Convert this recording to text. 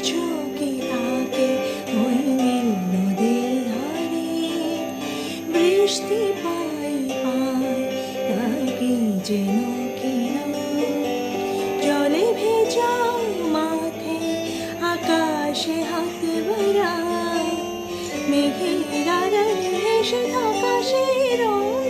ঝুঁকে থাকে ওই নীল নদীর ধারে। বৃষ্টি পাই পাই তাকে যেন কিনা, জলে ভেজা মাঠে আকাশে হাত বাড়ায়, মেঘের আড়ালে ভেসে থাকা সেই রঙ